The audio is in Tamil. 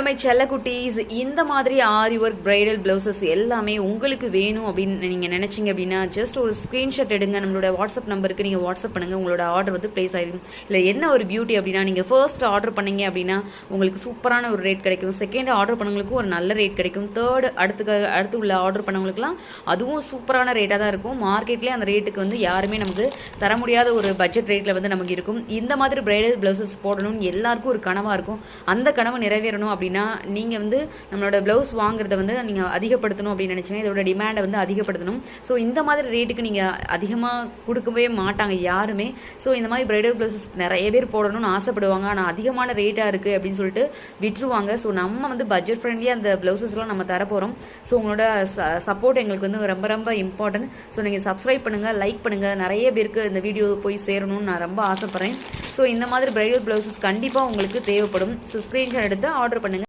மை செல்ல குட்டீஸ், இந்த மாதிரி ஆரி ஒர்க் பிரைடல் பிளவுசஸ் எல்லாமே உங்களுக்கு வேணும் அப்படின்னு நீங்கள் நினச்சிங்க அப்படின்னா ஜஸ்ட் ஒரு ஸ்க்ரீன்ஷாட் எடுங்க. நம்மளோட வாட்ஸ்அப் நம்பருக்கு நீங்கள் வாட்ஸ்அப் பண்ணுங்கள். உங்களோட ஆர்டர் வந்து ப்ளேஸ் ஆகிடும். இல்லை என்ன ஒரு பியூட்டி அப்படின்னா, நீங்கள் ஃபர்ஸ்ட் ஆர்டர் பண்ணீங்க அப்படின்னா உங்களுக்கு சூப்பரான ஒரு ரேட் கிடைக்கும். செகண்ட் ஆர்டர் பண்ணவங்களுக்கும் ஒரு நல்ல ரேட் கிடைக்கும். தேர்ட் அடுத்து உள்ள ஆர்டர் பண்ணவங்களுக்குலாம் அதுவும் சூப்பரான ரேட்டாக தான் இருக்கும். மார்க்கெட்லேயே அந்த ரேட்டுக்கு வந்து யாருமே நமக்கு தர முடியாத ஒரு பட்ஜெட் ரேட்டில் வந்து நமக்கு இருக்கும். இந்த மாதிரி பிரைடல் பிளவுசஸ் போடணும்னு எல்லாருக்கும் ஒரு கனவாக இருக்கும். அந்த கனவு நிறைவேறணும் அப்படின்னா நீங்கள் வந்து நம்மளோட ப்ளவுஸ் வாங்குறத வந்து நீங்கள் அதிகப்படுத்தணும் அப்படின்னு நினச்சிங்கன்னா இதோட டிமாண்டை வந்து அதிகப்படுத்தணும். ஸோ இந்த மாதிரி ரேட்டுக்கு நீங்கள் அதிகமாக கொடுக்கவே மாட்டாங்க யாருமே. ஸோ இந்த மாதிரி பிரைடல் ப்ளவுசஸ் நிறைய பேர் போடணும்னு ஆசைப்படுவாங்க. ஆனால் அதிகமான ரேட்டாக இருக்குது அப்படின்னு சொல்லிட்டு விட்டுருவாங்க. ஸோ நம்ம வந்து பட்ஜெட் ஃப்ரெண்ட்லியாக அந்த ப்ளவுசஸ்லாம் நம்ம தரப்போகிறோம். ஸோ உங்களோட சப்போர்ட் எங்களுக்கு வந்து ரொம்ப ரொம்ப இம்பார்ட்டன்ட். ஸோ நீங்கள் சப்ஸ்கிரைப் பண்ணுங்கள், லைக் பண்ணுங்கள். நிறைய பேருக்கு இந்த வீடியோ போய் சேரணும்னு நான் ரொம்ப ஆசைப்பட்றேன். ஸோ இந்த மாதிரி பிரைடல் ப்ளவுசஸ் கண்டிப்பாக உங்களுக்கு தேவைப்படும். ஸோ ஸ்க்ரீன்ஷாட் எடுத்து ஆர்டர் பண்ணுங்கள்.